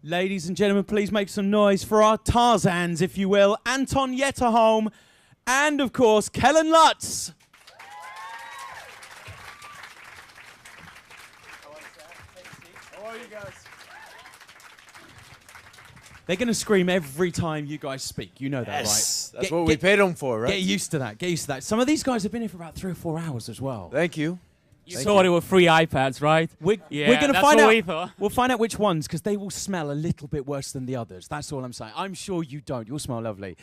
Ladies and gentlemen, please make some noise for our Tarzans, if you will. Anton Zetterholm and, of course, Kellan Lutz. How are you guys? They're going to scream every time you guys speak. You know that, Yes, right? that's what we paid them for, right? Get used to that. Get used to that. Some of these guys have been here for about 3 or 4 hours as well. Thank you. You thought it were free iPads, right? We're going to find out. We'll find out which ones, because they will smell a little bit worse than the others. That's all I'm saying. I'm sure you don't. You'll smell lovely.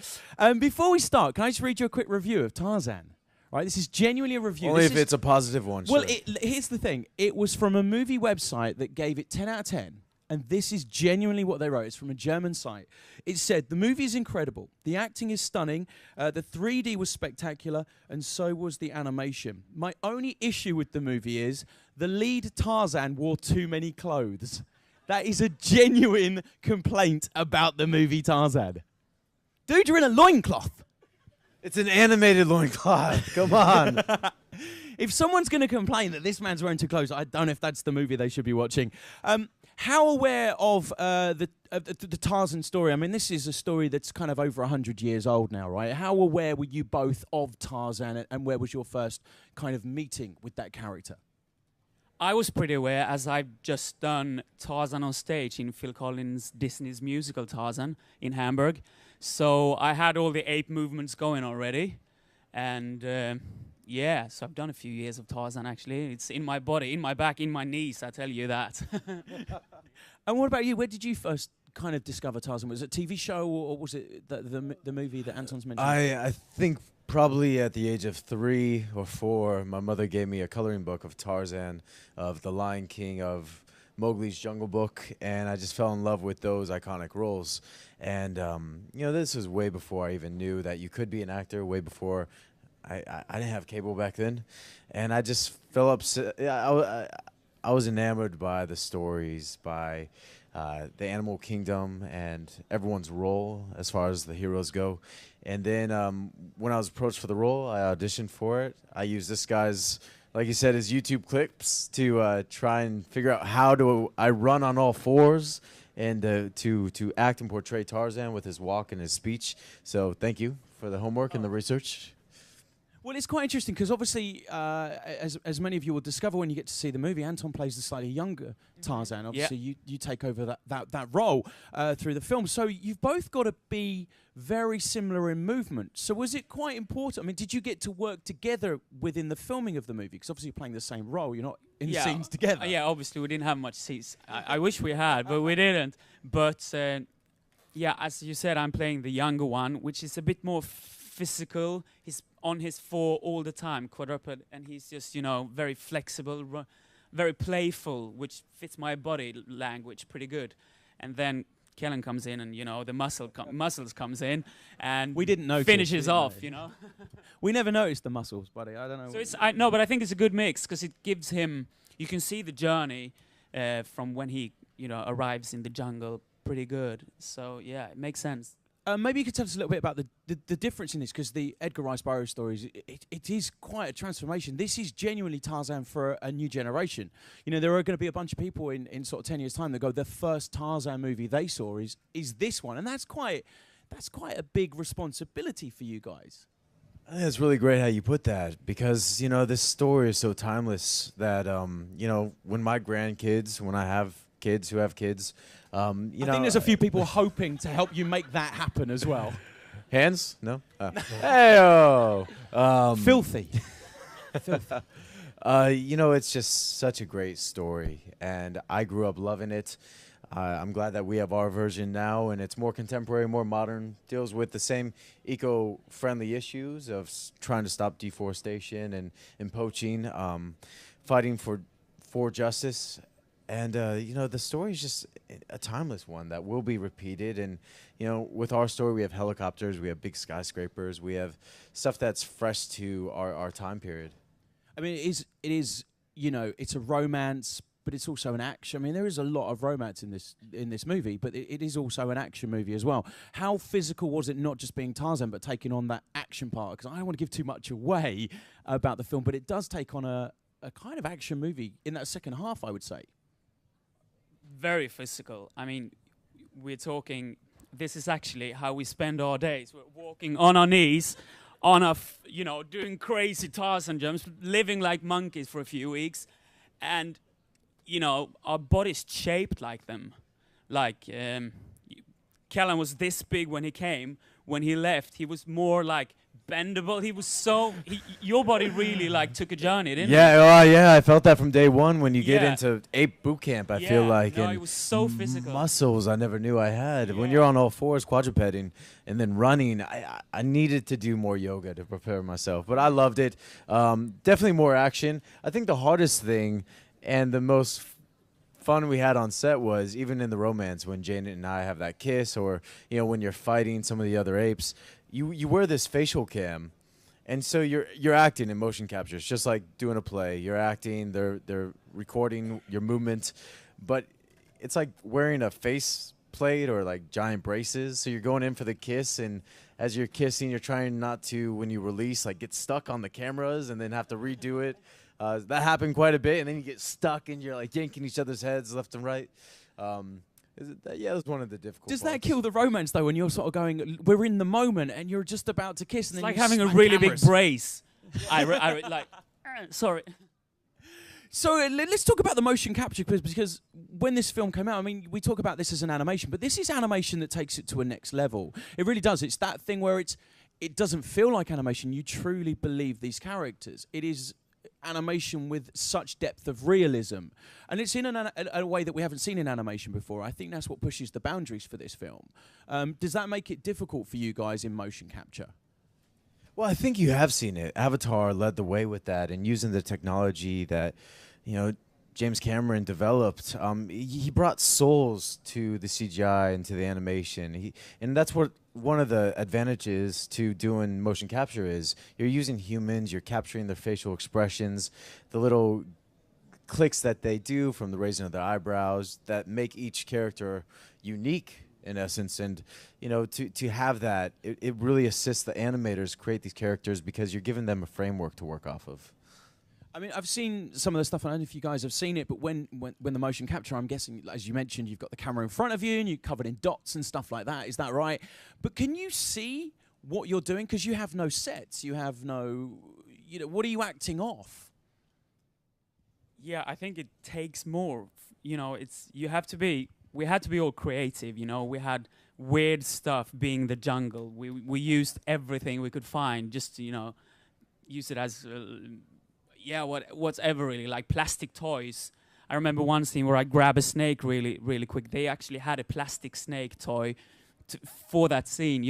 Before we start, can I just read you a quick review of Tarzan? Right, this is genuinely a review. Only if it's a positive one. Well, sure. Here's the thing. It was from a movie website that gave it 10 out of 10. And this is genuinely what they wrote. It's from a German site. It said, the movie is incredible. The acting is stunning. The 3D was spectacular. And so was the animation. My only issue with the movie is the lead Tarzan wore too many clothes. That is a genuine complaint about the movie Tarzan. Dude, you're in a loincloth. It's an animated loincloth. Come on. If someone's going to complain that this man's wearing too clothes, I don't know if that's the movie they should be watching. How aware of the Tarzan story? I mean, this is a story that's kind of over 100 years old now, right? How aware were you both of Tarzan, and where was your first kind of meeting with that character? I was pretty aware, as I've just done Tarzan on stage in Phil Collins' Disney's musical Tarzan in Hamburg. So I had all the ape movements going already. And yeah, so I've done a few years of Tarzan, actually. It's in my body, in my back, in my knees, I tell you that. And what about you? Where did you first kind of discover Tarzan? Was it a TV show, or was it the movie that Anton's mentioned? I think probably at the age of 3 or 4, my mother gave me a coloring book of Tarzan, of The Lion King, of Mowgli's Jungle Book, and I just fell in love with those iconic roles. And, you know, this was way before I even knew that you could be an actor, way before I didn't have cable back then. And I just fell upset. I was enamored by the stories, by the animal kingdom and everyone's role as far as the heroes go. And then when I was approached for the role, I auditioned for it. I used this guy's, like you said, his YouTube clips to try and figure out how do I run on all fours and to act and portray Tarzan with his walk and his speech. So thank you for the homework and the research. Well, it's quite interesting because obviously, as many of you will discover when you get to see the movie, Anton plays the slightly younger Tarzan. Obviously, you take over that role through the film. So you've both got to be very similar in movement. So was it quite important? I mean, did you get to work together within the filming of the movie? Because obviously you're playing the same role. You're not in scenes together. Yeah, obviously we didn't have much scenes. I wish we had, but we didn't. But yeah, as you said, I'm playing the younger one, which is a bit more physical. He's on his 4 all the time, quadruped, and he's just, you know, very flexible, very playful, which fits my body language pretty good. And then Kellan comes in, and, you know, the muscles comes in, and we didn't notice, finishes off, you know. We never noticed the muscles, buddy. I don't know. So no, but I think it's a good mix because it gives him. You can see the journey from when he, you know, arrives in the jungle pretty good. So yeah, it makes sense. Maybe you could tell us a little bit about the difference in this, because the Edgar Rice Burroughs stories, it is quite a transformation. This is genuinely Tarzan for a new generation. You know, there are going to be a bunch of people in sort of 10 years' time that go, the first Tarzan movie they saw is this one. And that's quite a big responsibility for you guys. I think it's really great how you put that, because, you know, this story is so timeless that, you know, when my grandkids, when I have kids who have kids, you know, I think there's a few people hoping to help you make that happen as well. Hands? No? Hey-oh! Filthy. Filthy. You know, it's just such a great story, and I grew up loving it. I'm glad that we have our version now, and it's more contemporary, more modern, deals with the same eco-friendly issues of trying to stop deforestation and poaching, fighting for justice. And, you know, the story is just a timeless one that will be repeated. And, you know, with our story, we have helicopters, we have big skyscrapers, we have stuff that's fresh to our time period. I mean, it is, you know, it's a romance, but it's also an action. I mean, there is a lot of romance in this movie, but it is also an action movie as well. How physical was it, not just being Tarzan, but taking on that action part? Because I don't want to give too much away about the film, but it does take on a kind of action movie in that second half, I would say. Very physical. I mean, we're talking, this is actually how we spend our days. We're walking on our knees, on a, doing crazy Tarzan jumps, living like monkeys for a few weeks, and our body's shaped like them. Like Kellan was this big when he came. When he left, he was more like bendable. He was so. Your body really like took a journey, didn't it? Yeah, I felt that from day one when you get into ape boot camp. I feel like, no, and it was so physical. muscles I never knew I had. When you're on all fours, quadrupeding, and then running, I needed to do more yoga to prepare myself. But I loved it. Definitely more action. I think the hardest thing and the most fun we had on set was even in the romance when Janet and I have that kiss, or when you're fighting some of the other apes. You wear this facial cam, and so you're acting in motion capture. It's just like doing a play. You're acting. They're recording your movement, but it's like wearing a face plate or like giant braces. So you're going in for the kiss, and as you're kissing, you're trying not to, when you release, like get stuck on the cameras and then have to redo it. That happened quite a bit, and then you get stuck and you're like yanking each other's heads left and right. That was one of the difficult Does parts. that kill the romance, though, when you're sort of going, we're in the moment, and you're just about to kiss, and It's then like you having a smack really cameras? big brace. Sorry. So let's talk about the motion capture, because when this film came out, I mean, we talk about this as an animation, but this is animation that takes it to a next level. It really does. It's that thing where it doesn't feel like animation. You truly believe these characters. It is animation with such depth of realism, and it's in a way that we haven't seen in animation before. I think that's what pushes the boundaries for this film. Does that make it difficult for you guys in motion capture? Well, I think you have seen it. Avatar led the way with that, and using the technology that James Cameron developed. He brought souls to the CGI and to the animation. And that's what one of the advantages to doing motion capture is. You're using humans, you're capturing their facial expressions, the little clicks that they do from the raising of their eyebrows that make each character unique in essence. And to have that, it really assists the animators create these characters because you're giving them a framework to work off of. I mean, I've seen some of the stuff. I don't know if you guys have seen it, but when the motion capture, I'm guessing, as you mentioned, you've got the camera in front of you and you're covered in dots and stuff like that. Is that right? But can you see what you're doing? Because you have no sets. You have no, what are you acting off? Yeah, I think it takes more. We had to be all creative. We had weird stuff being the jungle. We used everything we could find just to, use it as. Whatever really, like plastic toys. I remember one scene where I grab a snake really, really quick. They actually had a plastic snake toy for that scene.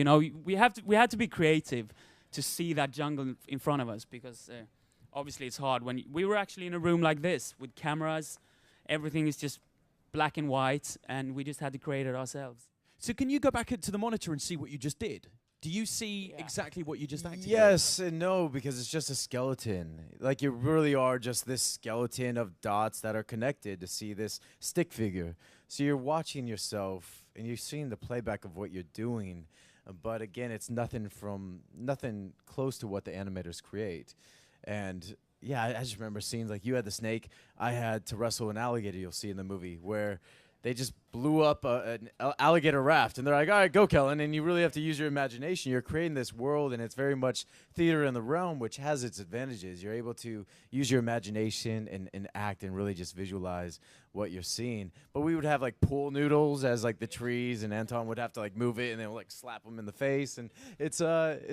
We had to be creative to see that jungle in front of us, because obviously it's hard. When we were actually in a room like this with cameras, everything is just black and white, and we just had to create it ourselves. So can you go back to the monitor and see what you just did? Do you see exactly what you just acted? Yes and no, because it's just a skeleton. Like, you really are just this skeleton of dots that are connected to see this stick figure. So you're watching yourself and you're seeing the playback of what you're doing. But again, it's nothing close to what the animators create. And yeah, I just remember scenes like you had the snake. I had to wrestle an alligator, you'll see in the movie, where they just blew up an alligator raft, and they're like, all right, go, Kellan, and you really have to use your imagination. You're creating this world, and it's very much theater in the realm, which has its advantages. You're able to use your imagination and act and really just visualize what you're seeing. But we would have, like, pool noodles as, like, the trees, and Anton would have to, like, move it, and then, like, slap them in the face. And it's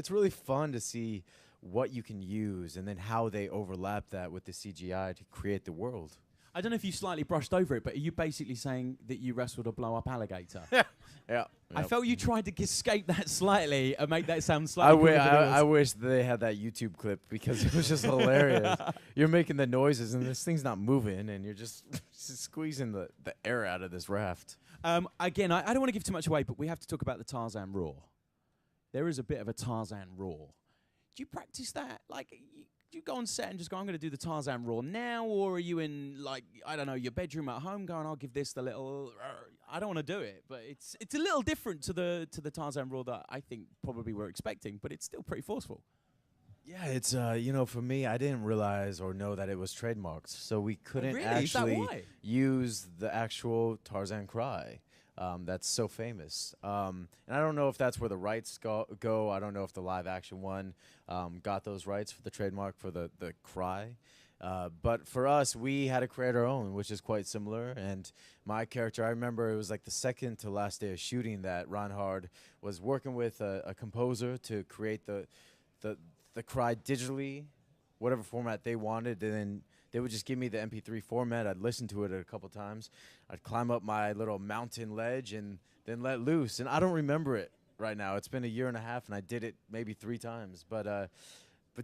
really fun to see what you can use and then how they overlap that with the CGI to create the world. I don't know if you slightly brushed over it, but are you basically saying that you wrestled a blow-up alligator? Yeah. I felt you tried to escape that slightly and make that sound slightly. I wish they had that YouTube clip, because it was just hilarious. You're making the noises and this thing's not moving, and you're just squeezing the air out of this raft. Again, I don't want to give too much away, but we have to talk about the Tarzan roar. There is a bit of a Tarzan roar. Do you practice that? Like, do you go on set and just go, I'm going to do the Tarzan roar now? Or are you in, like, I don't know, your bedroom at home going, I'll give this the little, I don't want to do it. But it's a little different to the Tarzan roar that I think probably we're expecting, but it's still pretty forceful. Yeah, it's, for me, I didn't realize or know that it was trademarked. So we couldn't really? actually Is that why? use the actual Tarzan cry. that's so famous. And I don't know if that's where the rights go. I don't know if the live action one got those rights for the trademark for the cry. But for us, we had to create our own, which is quite similar. And my character, I remember it was like the second to last day of shooting that Reinhard was working with a composer to create the cry digitally, whatever format they wanted, and then they would just give me the MP3 format. I'd listen to it a couple times. I'd climb up my little mountain ledge and then let loose. And I don't remember it right now. It's been a year and a half, and I did it maybe 3 times. But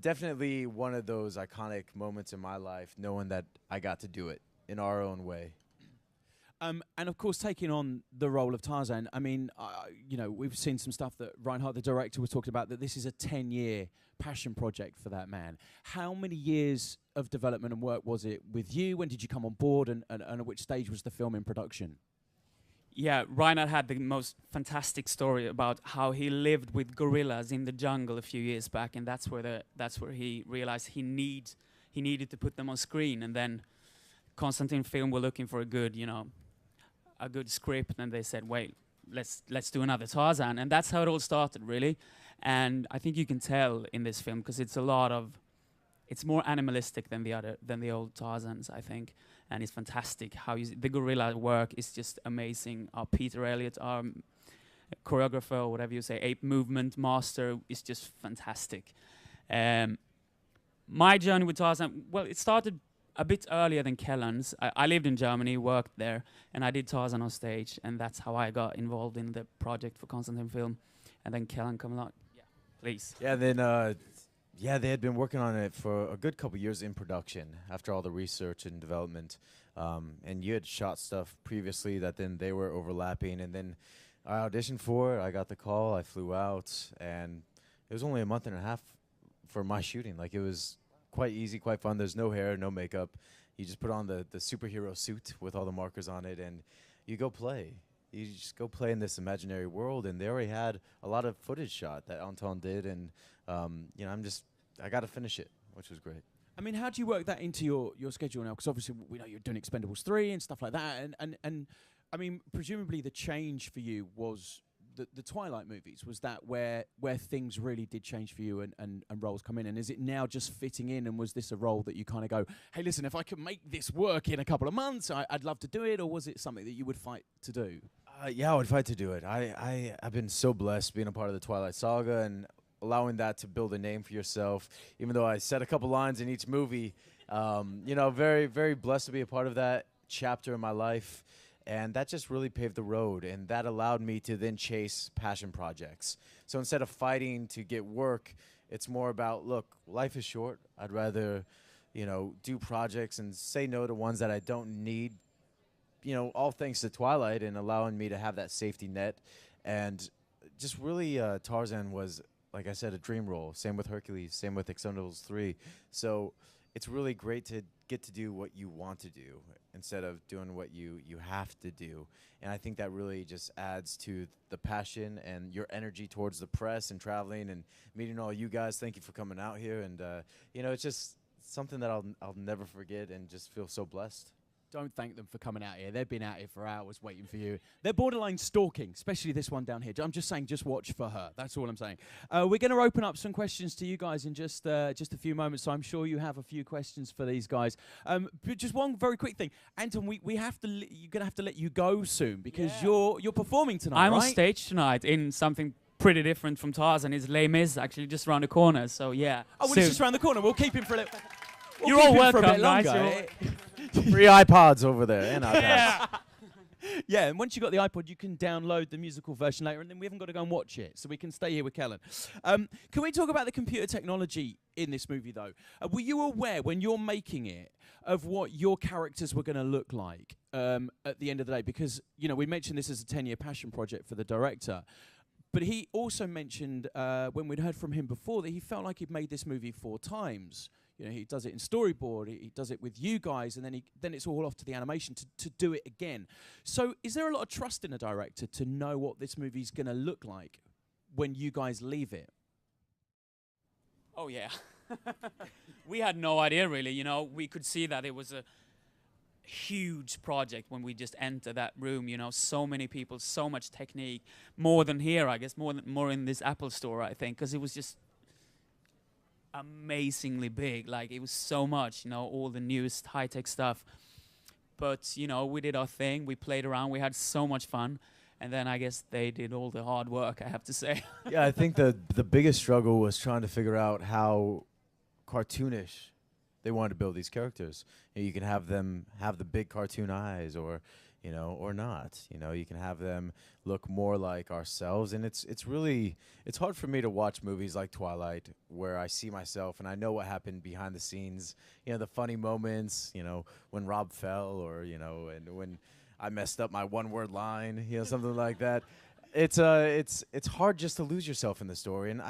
definitely one of those iconic moments in my life, knowing that I got to do it in our own way. And of course, taking on the role of Tarzan, I mean, you know, we've seen some stuff that Reinhard, the director, was talking about, that this is a 10-year passion project for that man. How many years of development and work was it with you? When did you come on board, and at which stage was the film in production? Yeah, Reinhard had the most fantastic story about how he lived with gorillas in the jungle a few years back, and that's where he realized he needed to put them on screen. And then Constantine Film were looking for a good script, and they said, wait, let's do another Tarzan. And that's how it all started, really. And I think you can tell in this film, because it's more animalistic than the old Tarzans, I think. And it's fantastic how the gorilla work is just amazing. Our Peter Elliott, our choreographer, or whatever you say, ape movement master, is just fantastic. My journey with Tarzan, well, it started a bit earlier than Kellan's. I lived in Germany, worked there, and I did Tarzan on stage, and that's how I got involved in the project for Constantine Film. And then Kellan come along. Yeah, please. Yeah, then they had been working on it for a good couple years in production after all the research and development. And you had shot stuff previously that then they were overlapping, and then I auditioned for it. I got the call. I flew out, and it was only a month and a half for my shooting. Like, it was quite easy, quite fun. There's no hair, no makeup. You just put on the superhero suit with all the markers on it, and you go play. You just go play in this imaginary world. And they already had a lot of footage shot that Anton did, and you know, I got to finish it, which was great. I mean, how do you work that into your schedule now? Because obviously we know you're doing Expendables 3 and stuff like that, and I mean, presumably the change for you was the Twilight movies. Was that where things really did change for you, and roles come in? And is it now just fitting in, and was this a role that you kind of go, hey, listen, if I could make this work in a couple of months, I'd love to do it? Or was it something that you would fight to do? Yeah, I would fight to do it. I've been so blessed being a part of the Twilight Saga and allowing that to build a name for yourself. Even though I said a couple lines in each movie, you know, very, very blessed to be a part of that chapter in my life. And that just really paved the road, and that allowed me to then chase passion projects. So instead of fighting to get work, it's more about, look, life is short. I'd rather, you know, do projects and say no to ones that I don't need, you know, all thanks to Twilight and allowing me to have that safety net. And just really, Tarzan was, like I said, a dream role. Same with Hercules, same with Expendables 3. So it's really great to get to do what you want to do instead of doing what you have to do. And I think that really just adds to the passion and your energy towards the press and traveling and meeting all you guys. Thank you for coming out here. And, you know, it's just something that I'll never forget and just feel so blessed. Don't thank them for coming out here. They've been out here for hours waiting for you. They're borderline stalking, especially this one down here. I'm just saying, just watch for her. That's all I'm saying. We're going to open up some questions to you guys in just a few moments, so I'm sure you have a few questions for these guys. But just one very quick thing. Anton, we have to you're going to have to let you go soon because you're performing tonight, I'm right? on stage tonight in something pretty different from Tarzan. It's Les Mis, actually just around the corner, so yeah. Oh, well, it's just around the corner. We'll keep him for a little... You're all welcome, guys. Free iPods over there and iPads. Yeah. Yeah, and once you've got the iPod, you can download the musical version later, and then we haven't got to go and watch it, so we can stay here with Kellan. Can we talk about the computer technology in this movie, though? Were you aware, when you're making it, of what your characters were going to look like at the end of the day? Because, you know, we mentioned this as a 10-year passion project for the director, but he also mentioned, when we'd heard from him before, that he felt like he'd made this movie 4 times. You know, he does it in storyboard, he does it with you guys, and then it's all off to the animation to do it again. So is there a lot of trust in a director to know what this movie's going to look like when you guys leave it? Oh, yeah. We had no idea, really. You know, we could see that huge project when we just enter that room. You know, so many people, so much technique, more than here, I guess, more in this Apple store, I think, because it was just amazingly big. Like, it was so much, you know, all the newest high-tech stuff. But, you know, we did our thing, we played around, we had so much fun. And then I guess they did all the hard work, I have to say. Yeah, I think the biggest struggle was trying to figure out how cartoonish they wanted to build these characters. You can have them have the big cartoon eyes, or, you know, or not. You know, you can have them look more like ourselves, and it's hard for me to watch movies like Twilight where I see myself and I know what happened behind the scenes. You know, the funny moments. You know, when Rob fell, or, you know, and when I messed up my one-word line, you know, something like that. It's hard just to lose yourself in the story. And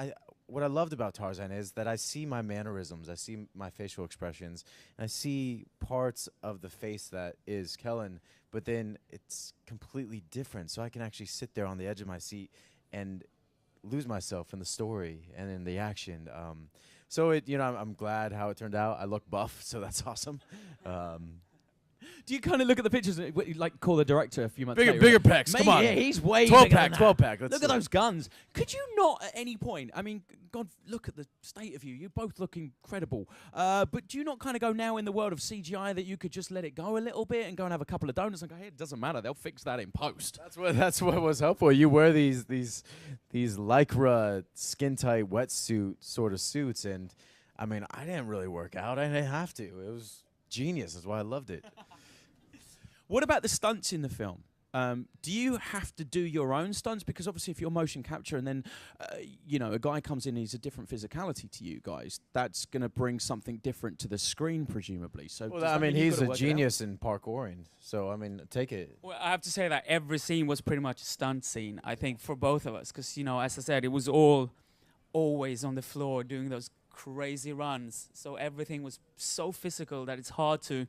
what I loved about Tarzan is that I see my mannerisms, I see my facial expressions, and I see parts of the face that is Kellan, but then it's completely different. So I can actually sit there on the edge of my seat and lose myself in the story and in the action. So you know, I'm glad how it turned out. I look buff, so that's awesome. Do you kind of look at the pictures and like call the director a few months Bigger, later? bigger pecs. Mate, Come on. Yeah, he's way 12 bigger pack, than 12 that. pack. Look at those guns. Could you not at any point, I mean, God, look at the state of you. You both look incredible. But do you not kind of go now in the world of CGI that you could just let it go a little bit and go and have a couple of donuts and go, hey, it doesn't matter. They'll fix that in post. That's what was helpful. You wear these lycra skin tight wetsuit sort of suits, and I mean, I didn't really work out. I didn't have to. It was genius. That's why I loved it. What about the stunts in the film? Do you have to do your own stunts? Because obviously if you're motion capture and then, you know, a guy comes in and he's a different physicality to you guys, that's going to bring something different to the screen, presumably. So, well, I mean, he's a genius in parkouring. So, I mean, take it. Well, I have to say that every scene was pretty much a stunt scene, I think, for both of us. Because, you know, as I said, it was all always on the floor doing those crazy runs. So everything was so physical that it's hard to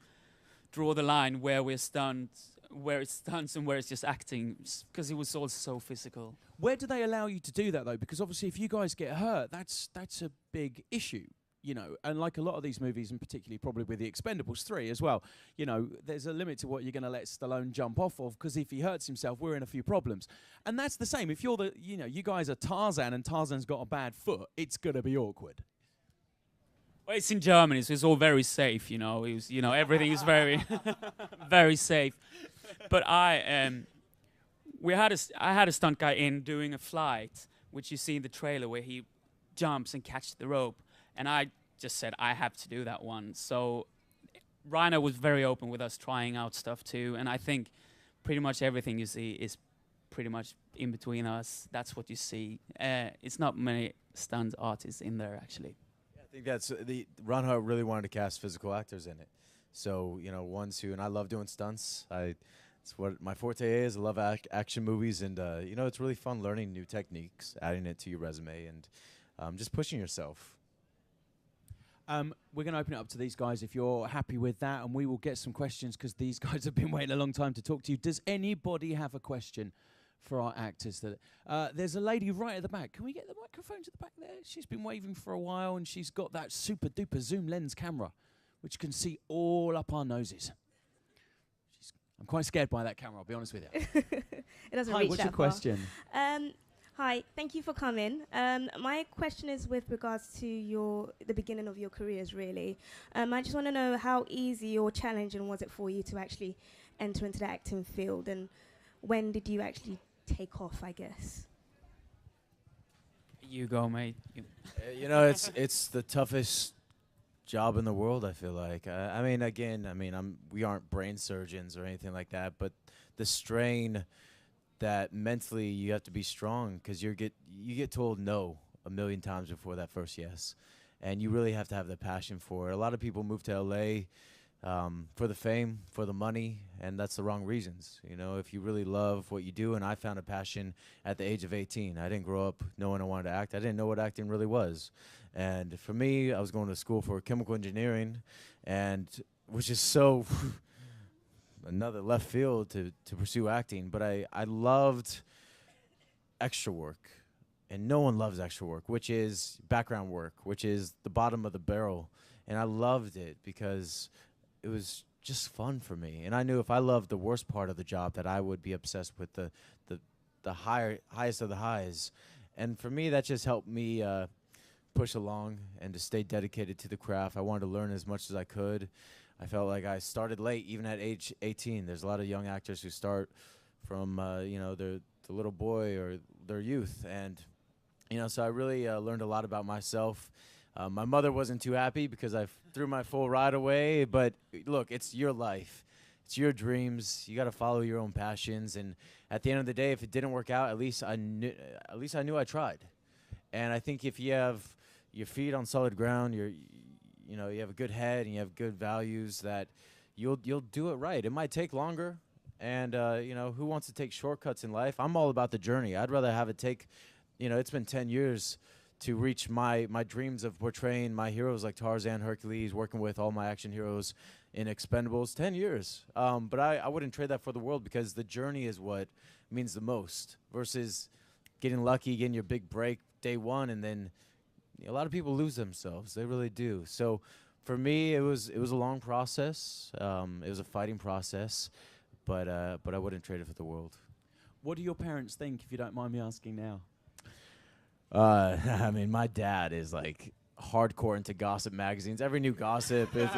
draw the line where we're stunts, where it's stunts and where it's just acting, because it was all so physical. Where do they allow you to do that, though? Because obviously if you guys get hurt, that's a big issue, you know. And like a lot of these movies, and particularly probably with The Expendables 3 as well, you know, there's a limit to what you're going to let Stallone jump off of, because if he hurts himself, we're in a few problems. And that's the same. If you're the, you know, you guys are Tarzan and Tarzan's got a bad foot, it's going to be awkward. Well, it's in Germany, so it's all very safe, you know. It was, you know, everything is very, very safe. But I had a stunt guy in doing a flight, which you see in the trailer, where he jumps and catches the rope. And I just said, I have to do that one. So Rainer was very open with us trying out stuff too. And I think pretty much everything you see is pretty much in between us. That's what you see. It's not many stunt artists in there, actually. I think that's Ron really wanted to cast physical actors in it. So, you know, ones who, and I love doing stunts. It's what my forte is. I love action movies, and you know, it's really fun learning new techniques, adding it to your resume, and just pushing yourself. We're going to open it up to these guys if you're happy with that, and we will get some questions because these guys have been waiting a long time to talk to you. Does anybody have a question for our actors? There's a lady right at the back. Can we get the microphone to the back there? She's been waving for a while, and she's got that super duper zoom lens camera, which can see all up our noses. I'm quite scared by that camera, I'll be honest with you. It doesn't Hi, reach what's that your far. question? Hi, thank you for coming. My question is with regards to the beginning of your careers, really. I just want to know how easy or challenging was it for you to actually enter into the acting field, and when did you actually take off, I guess? You go, mate. You know, it's the toughest job in the world, I feel like. I mean, we aren't brain surgeons or anything like that, but the strain that mentally you have to be strong, because you get told no a million times before that first yes, and you really have to have the passion for it. A lot of people move to LA for the fame, for the money, and that's the wrong reasons. You know, if you really love what you do, and I found a passion at the age of 18. I didn't grow up knowing I wanted to act. I didn't know what acting really was. And for me, I was going to school for chemical engineering, and which is so another left field to pursue acting. But I loved extra work, and no one loves extra work, which is background work, which is the bottom of the barrel. And I loved it because it was just fun for me. And I knew if I loved the worst part of the job, that I would be obsessed with the highest of the highs. And for me, that just helped me push along and to stay dedicated to the craft. I wanted to learn as much as I could. I felt like I started late, even at age 18. There's a lot of young actors who start from, the little boy or their youth. And, so I really learned a lot about myself. My mother wasn't too happy because I threw my full ride away. But look, it's your life. It's your dreams. You got to follow your own passions. And at the end of the day, if it didn't work out, at least I knew I tried. And I think if you have your feet on solid ground, you have a good head and you have good values, that you'll do it right. It might take longer, and who wants to take shortcuts in life? I'm all about the journey. I'd rather have it take, it's been 10 years to reach my dreams of portraying my heroes like Tarzan, Hercules, working with all my action heroes in Expendables. 10 years. But I wouldn't trade that for the world, because the journey is what means the most, versus getting lucky, getting your big break day one, and then a lot of people lose themselves. They really do. So for me, it was a long process. It was a fighting process, but I wouldn't trade it for the world. What do your parents think, if you don't mind me asking now? I mean, my dad is like hardcore into gossip magazines. Every new gossip is,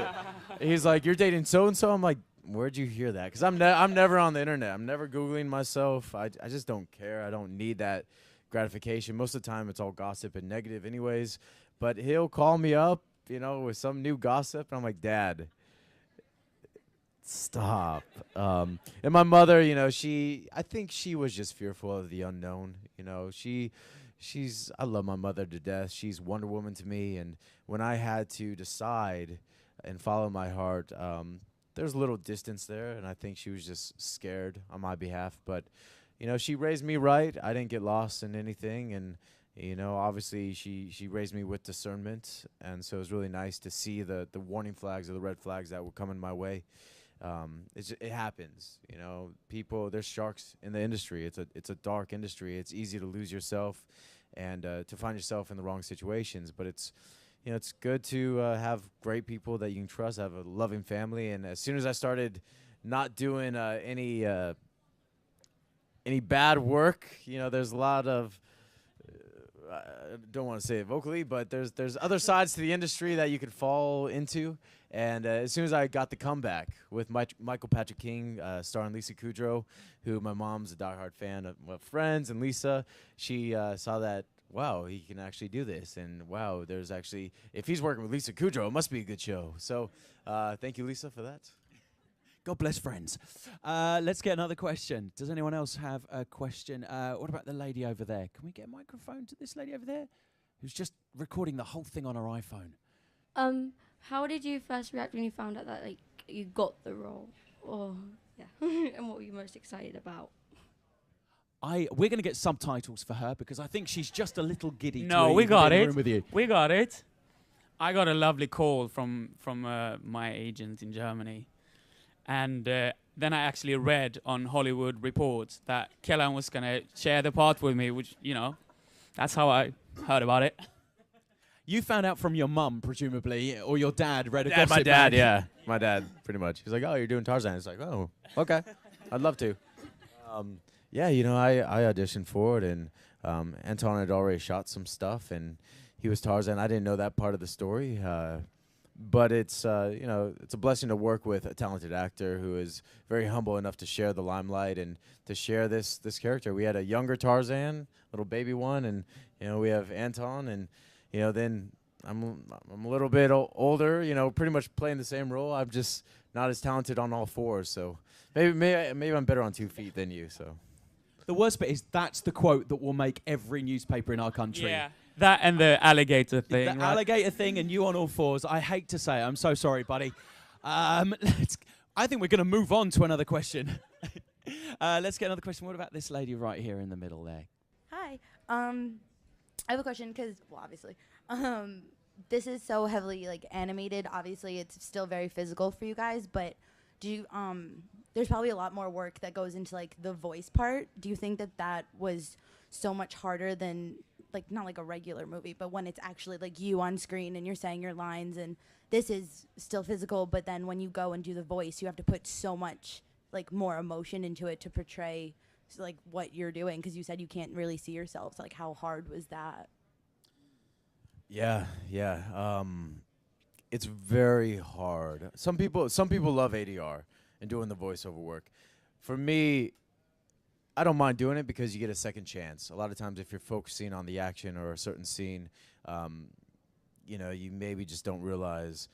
he's like, "You're dating so and so." I'm like, "Where'd you hear that?" Because I'm never on the internet. I'm never Googling myself. I just don't care. I don't need that gratification. Most of the time, it's all gossip and negative, anyways. But he'll call me up, with some new gossip, and I'm like, "Dad, stop." And my mother, I think she was just fearful of the unknown. I love my mother to death. She's Wonder Woman to me. And when I had to decide and follow my heart, there's a little distance there, and I think she was just scared on my behalf. But, she raised me right. I didn't get lost in anything. And, obviously she raised me with discernment. And so it was really nice to see the warning flags or the red flags that were coming my way. It happens, people, there's sharks in the industry. It's a dark industry. It's easy to lose yourself and to find yourself in the wrong situations. But it's good to have great people that you can trust, have a loving family. And as soon as I started not doing any bad work, there's a lot of, I don't want to say it vocally, but there's other sides to the industry that you could fall into. And as soon as I got the comeback with Michael Patrick King, starring Lisa Kudrow, who my mom's a diehard fan of Friends, and Lisa, she saw that, wow, he can actually do this. And wow, there's actually, if he's working with Lisa Kudrow, it must be a good show. So thank you, Lisa, for that. God bless Friends. Let's get another question. Does anyone else have a question? What about the lady over there? Can we get a microphone to this lady over there who's just recording the whole thing on her iPhone? How did you first react when you found out that you got the role? Or and what were you most excited about? We're going to get subtitles for her because I think she's just a little giddy. No, we got it. With you. We got it. I got a lovely call from my agent in Germany. And then I actually read on Hollywood Reports that Kellan was going to share the part with me, which, that's how I heard about it. You found out from your mum, presumably, or your dad read a gossip My dad, mag. yeah. My dad, pretty much. He's like, "Oh, you're doing Tarzan." It's like, "Oh, okay. I'd love to." I auditioned for it, and Anton had already shot some stuff, and he was Tarzan. I didn't know that part of the story. But it's it's a blessing to work with a talented actor who is very humble enough to share the limelight and to share this character. We had a younger Tarzan, little baby one, and we have Anton, and then I'm a little bit older, pretty much playing the same role. I'm just not as talented on all fours, so maybe I'm better on 2 feet than you. So the worst bit is that's the quote that will make every newspaper in our country. Yeah. That and the alligator thing. The alligator thing and you on all fours. I hate to say it. I'm so sorry, buddy. I think we're going to move on to another question. Let's get another question. What about this lady right here in the middle there? Hi. I have a question because, obviously, this is so heavily animated. Obviously, it's still very physical for you guys, but do you, there's probably a lot more work that goes into the voice part. Do you think that was so much harder than like not like a regular movie, but when it's actually like you on screen and you're saying your lines, and this is still physical, but then when you go and do the voice, you have to put so much like more emotion into it to portray like what you're doing, because you said you can't really see yourself. So, like, how hard was that? Yeah. It's very hard. Some people love ADR and doing the voiceover work. For me, I don't mind doing it because you get a second chance. A lot of times if you're focusing on the action or a certain scene, you maybe just don't realize.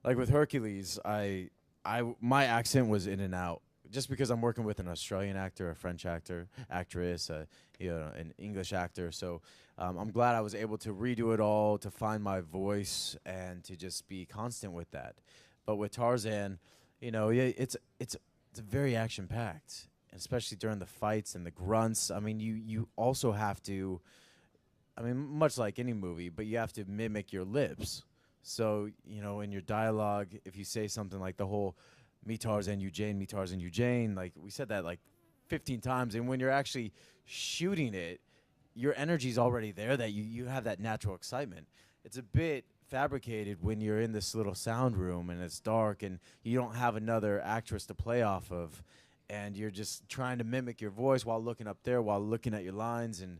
Like with Hercules, my accent was in and out. Just because I'm working with an Australian actor, a French actress, an English actor. So I'm glad I was able to redo it all, to find my voice, and to just be constant with that. But with Tarzan, it's very action-packed, especially during the fights and the grunts. I mean, you also have to, much like any movie, but you have to mimic your lips. So, in your dialogue, if you say something like the whole me Tarzan, you Jane, me Tarzan, you Jane. Like, we said that like 15 times. And when you're actually shooting it, your energy's already there, that you have that natural excitement. It's a bit fabricated when you're in this little sound room and it's dark and you don't have another actress to play off of. And you're just trying to mimic your voice while looking up there, while looking at your lines. And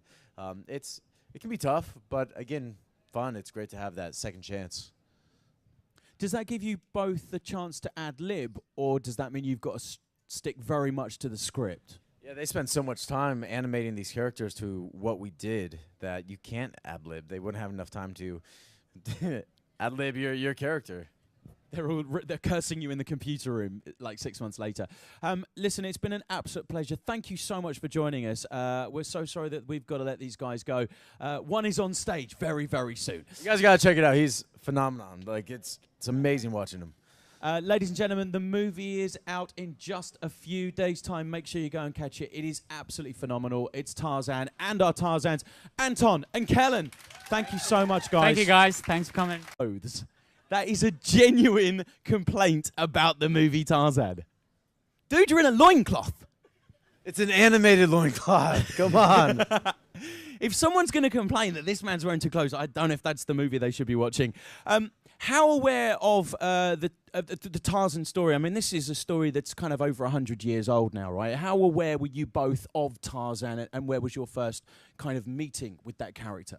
it can be tough, but again, fun. It's great to have that second chance. Does that give you both the chance to ad-lib, or does that mean you've got to stick very much to the script? Yeah, they spent so much time animating these characters to what we did that you can't ad-lib. They wouldn't have enough time to ad-lib your character. They're cursing you in the computer room like 6 months later. Listen, it's been an absolute pleasure. Thank you so much for joining us. We're so sorry that we've got to let these guys go. One is on stage very, very soon. You guys got to check it out. He's phenomenon. Like, it's amazing watching him. Ladies and gentlemen, the movie is out in just a few days' time. Make sure you go and catch it. It is absolutely phenomenal. It's Tarzan and our Tarzans, Anton and Kellan. Thank you so much, guys. Thank you, guys. Thanks for coming. That is a genuine complaint about the movie Tarzan. Dude, you're in a loincloth. It's an animated loincloth. Come on. If someone's going to complain that this man's wearing too clothes, I don't know if that's the movie they should be watching. How aware of the Tarzan story? I mean, this is a story that's kind of over 100 years old now, right? How aware were you both of Tarzan, and where was your first kind of meeting with that character?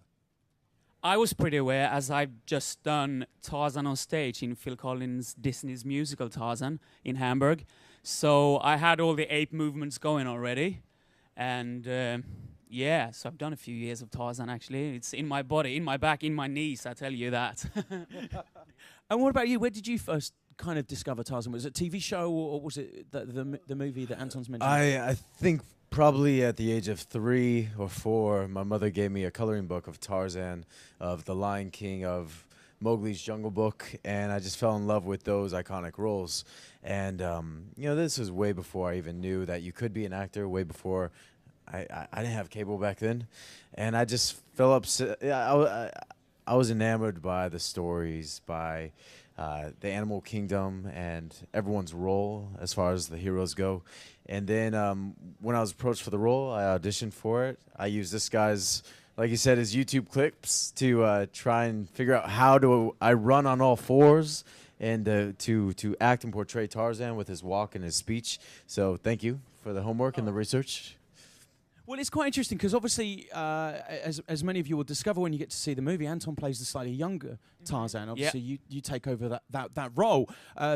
I was pretty aware, as I've just done Tarzan on stage in Phil Collins' Disney's musical Tarzan in Hamburg. So I had all the ape movements going already. And so I've done a few years of Tarzan, actually. It's in my body, in my back, in my knees, I tell you that. And what about you? Where did you first kind of discover Tarzan? Was it a TV show, or was it the movie that Anton's mentioned? I think probably at the age of 3 or 4, my mother gave me a coloring book of Tarzan, of The Lion King, of Mowgli's Jungle Book, and I just fell in love with those iconic roles. And, this was way before I even knew that you could be an actor, way before I didn't have cable back then. And I just fell up. I was enamored by the stories, by the animal kingdom and everyone's role as far as the heroes go. And then when I was approached for the role, I auditioned for it. I used this guy's, like you said, his YouTube clips to try and figure out how do I run on all fours and to act and portray Tarzan with his walk and his speech. So thank you for the homework and the research. Well, it's quite interesting because obviously, as many of you will discover when you get to see the movie, Anton plays the slightly younger Tarzan. Obviously, you take over that role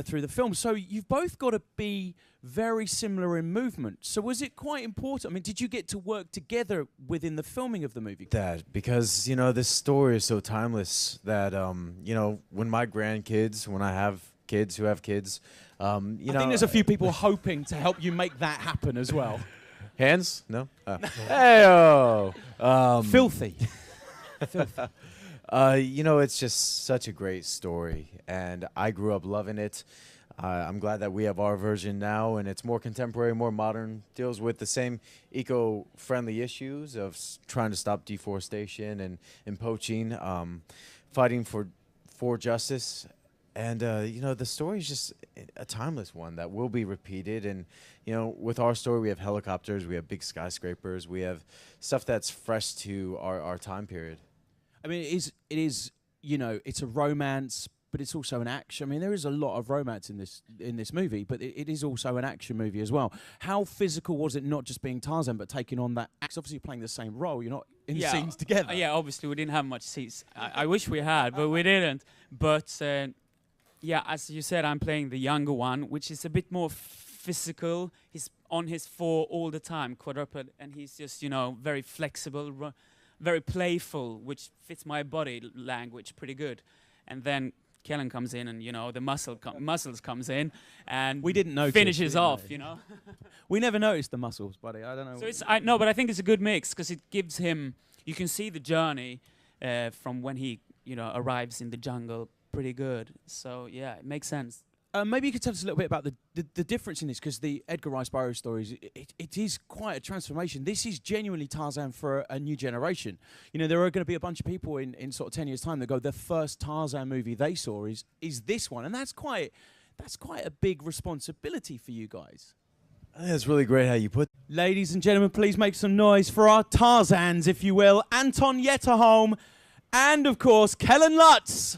through the film. So you've both got to be very similar in movement. So was it quite important? I mean, did you get to work together within the filming of the movie? That because this story is so timeless that when my grandkids, when I have kids who have kids, I think there's a few people hoping to help you make that happen as well. Hands? No? Hey-oh! Filthy. Filthy. It's just such a great story, and I grew up loving it. I'm glad that we have our version now, and it's more contemporary, more modern, deals with the same eco-friendly issues of trying to stop deforestation and poaching, fighting for justice. And the story is just a timeless one that will be repeated. And with our story, we have helicopters, we have big skyscrapers, we have stuff that's fresh to our time period. I mean, it is it's a romance, but it's also an action. I mean, there is a lot of romance in this movie, but it is also an action movie as well. How physical was it, not just being Tarzan, but taking on that act? Obviously, playing the same role. You're not in scenes together. Yeah, obviously we didn't have much scenes. I wish we had, but we didn't. But yeah, as you said, I'm playing the younger one, which is a bit more physical. He's on his four all the time, quadruped, and he's just very flexible, very playful, which fits my body language pretty good. And then Kellan comes in, and the muscles comes in, and we didn't notice, finishes off. We never noticed the muscles, buddy. I don't know. So but I think it's a good mix because it gives him. You can see the journey from when he arrives in the jungle pretty good. So yeah, it makes sense. Maybe you could tell us a little bit about the difference in this, because the Edgar Rice Burroughs stories, it is quite a transformation. This is genuinely Tarzan for a new generation. There are going to be a bunch of people in sort of 10 years' time that go, the first Tarzan movie they saw is this one, and that's quite a big responsibility for you guys. I think that's really great how you put. Ladies and gentlemen, please make some noise for our Tarzans, if you will. Anton Zetterholm, and of course Kellan Lutz.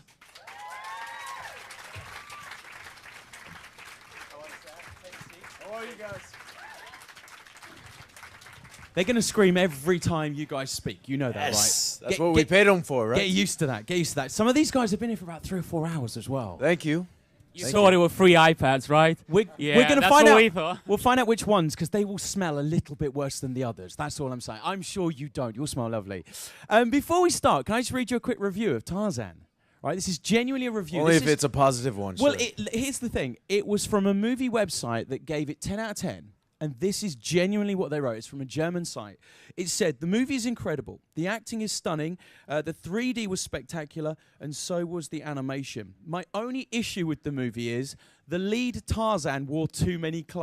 They're going to scream every time you guys speak. You know that, right? That's what we paid them for, right? Get used to that. Some of these guys have been here for about 3 or 4 hours as well. Thank you. You saw there were free iPads, right? We're going to find out. We'll find out which ones, because they will smell a little bit worse than the others. That's all I'm saying. I'm sure you don't. You'll smell lovely. Before we start, can I just read you a quick review of Tarzan? Right, this is genuinely a review. Only if it's a positive one. Well, sure. Here's the thing. It was from a movie website that gave it 10 out of 10. And this is genuinely what they wrote. It's from a German site. It said, the movie is incredible. The acting is stunning. The 3D was spectacular. And so was the animation. My only issue with the movie is the lead Tarzan wore too many clothes.